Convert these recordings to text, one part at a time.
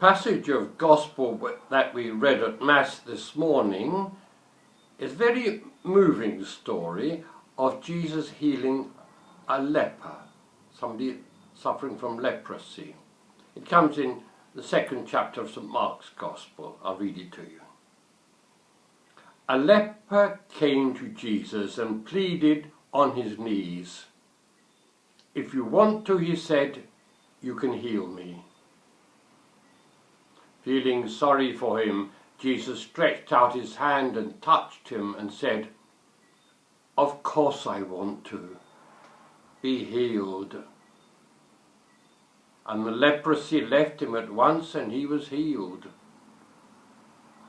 passage of Gospel that we read at Mass this morning is a very moving story of Jesus healing a leper, somebody suffering from leprosy. It comes in the second chapter of St. Mark's Gospel. I'll read it to you. A leper came to Jesus and pleaded on his knees. "If you want to," he said, "you can heal me." Feeling sorry for him, Jesus stretched out his hand and touched him and said, "Of course I want to. Be healed." And the leprosy left him at once and he was healed.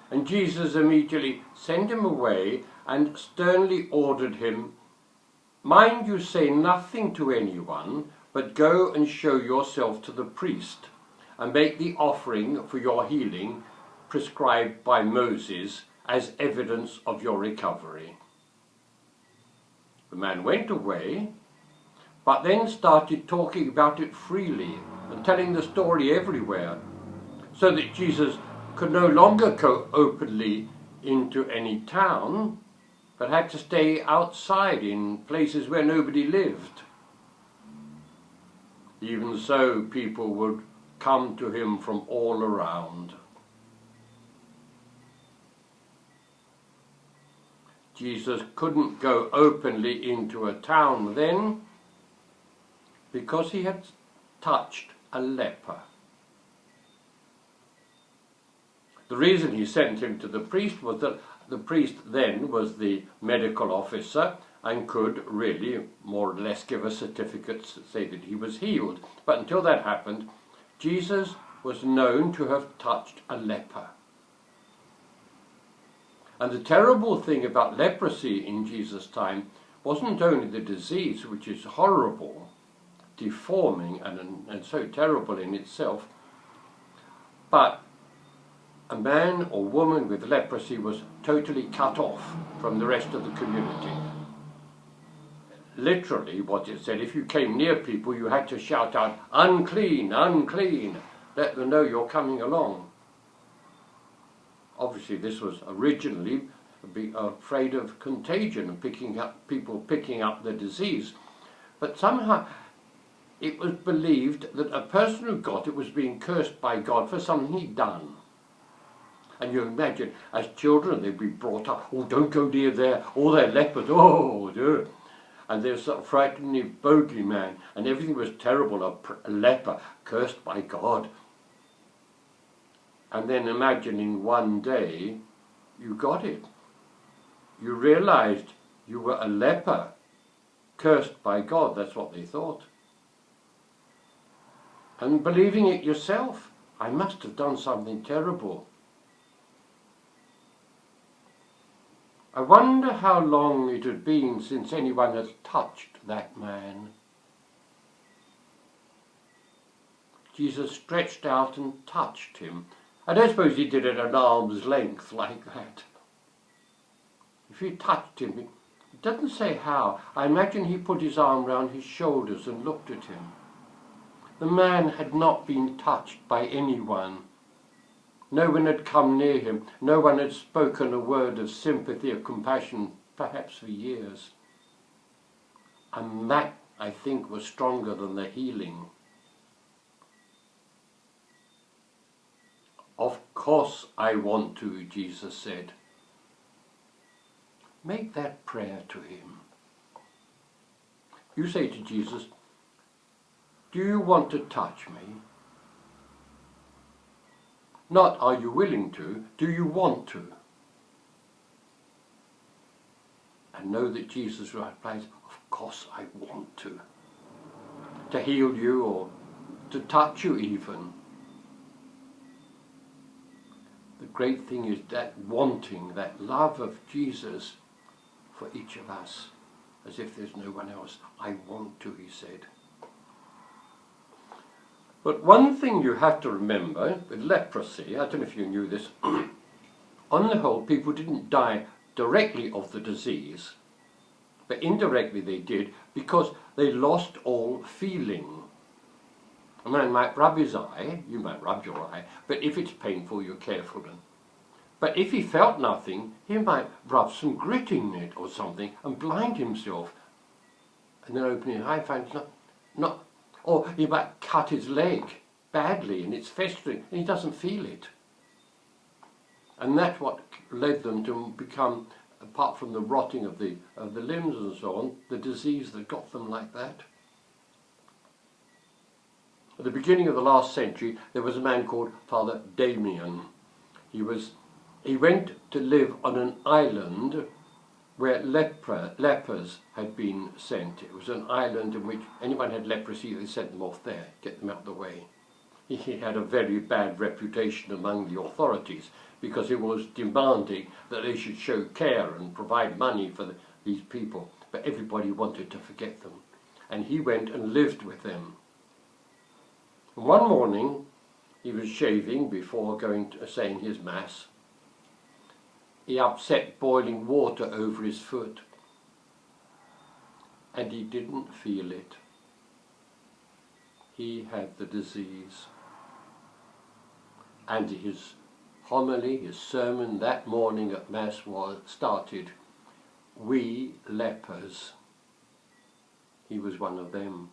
And Jesus immediately sent him away and sternly ordered him, "Mind you say nothing to anyone, but go and show yourself to the priest and make the offering for your healing prescribed by Moses as evidence of your recovery." The man went away, but then started talking about it freely and telling the story everywhere, so that Jesus could no longer go openly into any town, but had to stay outside in places where nobody lived. Even so, people would come to him from all around. Jesus couldn't go openly into a town then because he had touched a leper. The reason he sent him to the priest was that the priest then was the medical officer and could really more or less give a certificate to say that he was healed. But until that happened, Jesus was known to have touched a leper. And the terrible thing about leprosy in Jesus' time wasn't only the disease, which is horrible, deforming and so terrible in itself, but a man or woman with leprosy was totally cut off from the rest of the community. Literally, what it said, if you came near people, you had to shout out, "Unclean, unclean," let them know you're coming along. Obviously, this was originally afraid of contagion and people picking up the disease. But somehow it was believed that a person who got it was being cursed by God for something he'd done. And you imagine, as children, they'd be brought up, "Oh, don't go near there, oh, they're lepers, oh, dear." And there's a frightening bogeyman, and everything was terrible, a leper, cursed by God. And then imagining one day you got it. You realized you were a leper, cursed by God, that's what they thought. And believing it yourself, I must have done something terrible. I wonder how long it had been since anyone had touched that man. Jesus stretched out and touched him. I don't suppose he did it at arm's length like that. If he touched him, it doesn't say how. I imagine he put his arm round his shoulders and looked at him. The man had not been touched by anyone. No one had come near him. No one had spoken a word of sympathy or compassion, perhaps for years. And that, I think, was stronger than the healing. "Of course I want to," Jesus said. Make that prayer to him. You say to Jesus, "Do you want to touch me?" Not, "Are you willing to?" Do you want to? And know that Jesus replies, "Of course I want to." To heal you or to touch you even. The great thing is that wanting, that love of Jesus for each of us, as if there's no one else. "I want to," he said. But one thing you have to remember with leprosy, I don't know if you knew this, on the whole, people didn't die directly of the disease, but indirectly they did because they lost all feeling. A man might rub his eye, you might rub your eye, but if it's painful, you're careful then. But if he felt nothing, he might rub some grit in it or something and blind himself. And then open his eye and find it's not, or he might cut his leg badly and it's festering and he doesn't feel it. And that's what led them to become, apart from the rotting of the limbs and so on, the disease that got them like that. At the beginning of the last century, there was a man called Father Damien. He went to live on an island where lepers had been sent. It was an island in which anyone had leprosy, they sent them off there, get them out of the way. He had a very bad reputation among the authorities because he was demanding that they should show care and provide money for these people, but everybody wanted to forget them. And he went and lived with them. One morning, he was shaving before saying his mass. He upset boiling water over his foot, and he didn't feel it. He had the disease. And his homily, his sermon that morning at Mass started, "We lepers." He was one of them.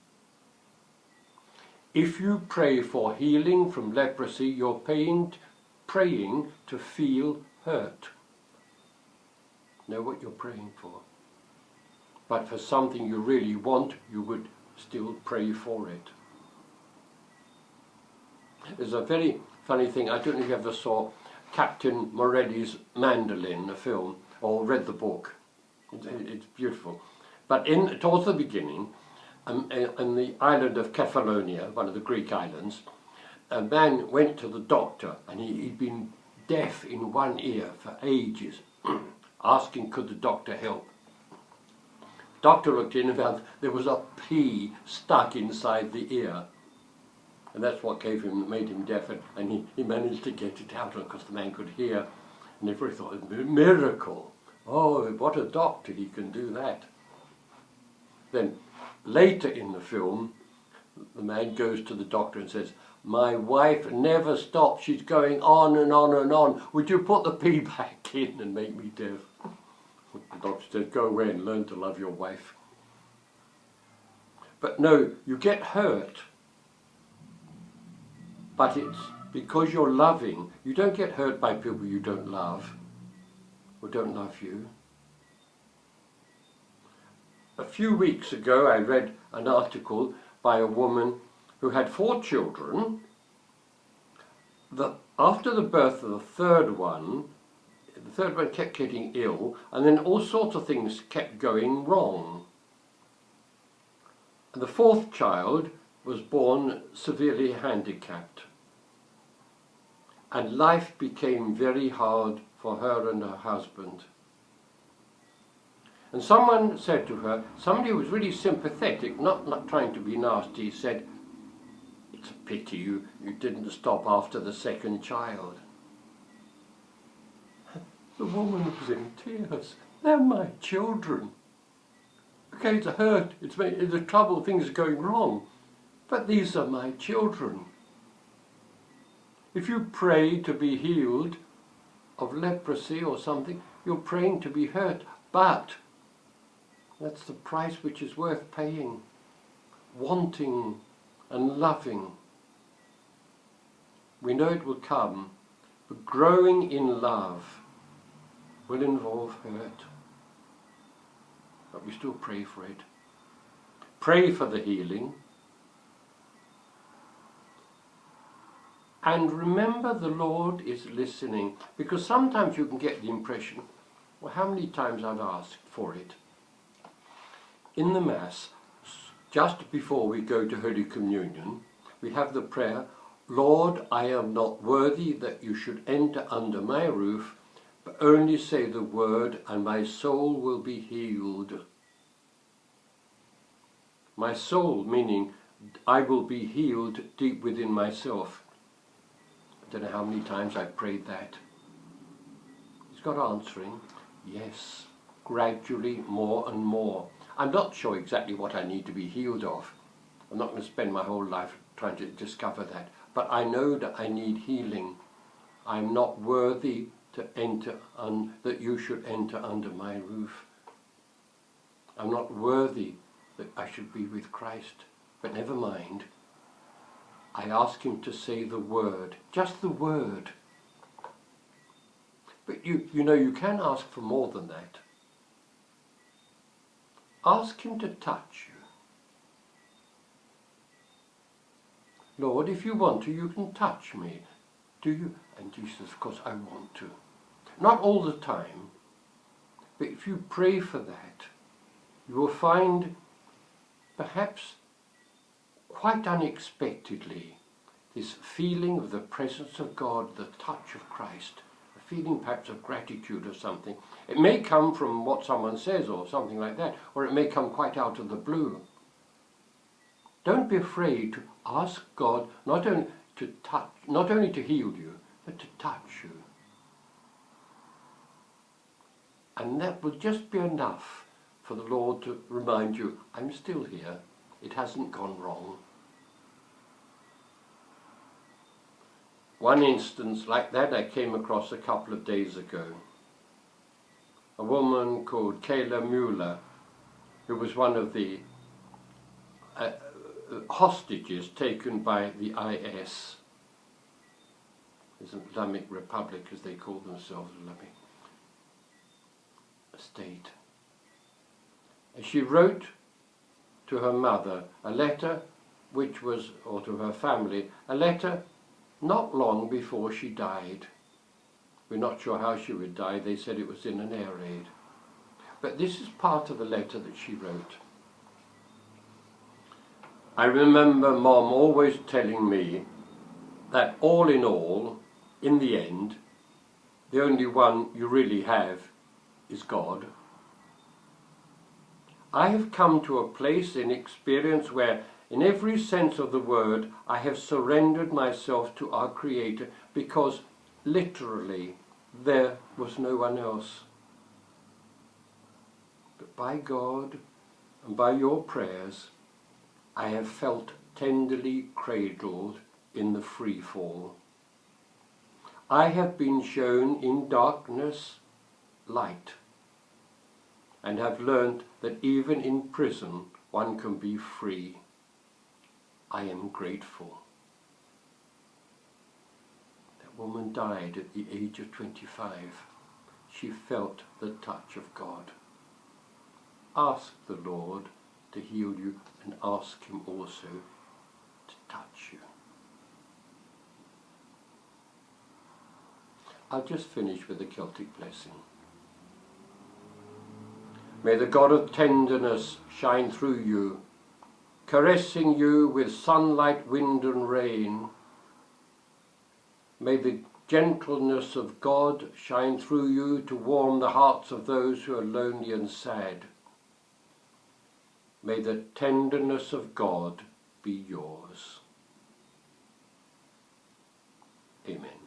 If you pray for healing from leprosy, you're praying to feel hurt. Know what you're praying for. But for something you really want, you would still pray for it. There's a very funny thing, I don't know if you ever saw Captain Morelli's Mandolin, a film, or read the book. It's beautiful. But towards the beginning, on the island of Kefalonia, one of the Greek islands, a man went to the doctor, and he'd been deaf in one ear for ages, asking could the doctor help. Doctor looked in and found there was a pea stuck inside the ear. And that's what made him deaf, and he managed to get it out because the man could hear. And everybody thought, it was a miracle. Oh, what a doctor, he can do that. Then later in the film, the man goes to the doctor and says, "My wife never stops, she's going on and on and on. Would you put the pea back in and make me deaf?" The doctor said, "Go away and learn to love your wife." But no, you get hurt. But it's because you're loving. You don't get hurt by people you don't love or don't love you. A few weeks ago I read an article by a woman who had 4 children. After the birth of the third one kept getting ill, and then all sorts of things kept going wrong. And the 4th child was born severely handicapped. And life became very hard for her and her husband. And someone said to her, somebody who was really sympathetic, not trying to be nasty, said, "It's a pity you didn't stop after the 2nd child." The woman was in tears. They're my children. Okay, it's a hurt, it's a trouble, things are going wrong, but these are my children. If you pray to be healed of leprosy or something, you're praying to be hurt, but that's the price which is worth paying. Wanting and loving. We know it will come, but growing in love will involve hurt. But we still pray for it. Pray for the healing. And remember the Lord is listening, because sometimes you can get the impression, well, how many times I've asked for it? In the Mass, just before we go to Holy Communion, we have the prayer, "Lord, I am not worthy that you should enter under my roof, but only say the word and my soul will be healed." My soul, meaning I will be healed deep within myself. I don't know how many times I've prayed that. Is God answering? Yes, gradually, more and more. I'm not sure exactly what I need to be healed of. I'm not going to spend my whole life trying to discover that. But I know that I need healing. I'm not worthy to enter that you should enter under my roof. I'm not worthy that I should be with Christ. But never mind. I ask him to say the word, just the word. But you know, you can ask for more than that. Ask him to touch you. Lord, if you want to, you can touch me. Do you? And Jesus, of course, I want to. Not all the time, but if you pray for that, you will find, perhaps quite unexpectedly, this feeling of the presence of God, the touch of Christ, a feeling perhaps of gratitude or something. It may come from what someone says or something like that, or it may come quite out of the blue. Don't be afraid to ask God not only to heal you, but to touch you. And that will just be enough for the Lord to remind you, I'm still here. It hasn't gone wrong. One instance like that I came across a couple of days ago. A woman called Kayla Mueller, who was one of the hostages taken by the IS, Islamic Republic, as they call themselves, Islamic State. And she wrote to her mother a letter or to her family, a letter not long before she died. We're not sure how she would die. They said it was in an air raid. But this is part of the letter that she wrote. I remember Mom always telling me that all in all, in the end, the only one you really have is God. I have come to a place in experience where, in every sense of the word, I have surrendered myself to our Creator, because literally there was no one else. But by God and by your prayers, I have felt tenderly cradled in the free fall. I have been shown in darkness light, and have learnt that even in prison one can be free. I am grateful. That woman died at the age of 25. She felt the touch of God. Ask the Lord to heal you, and ask him also to touch you. I'll just finish with a Celtic blessing. May the God of tenderness shine through you, caressing you with sunlight, wind and rain. May the gentleness of God shine through you to warm the hearts of those who are lonely and sad. May the tenderness of God be yours. Amen.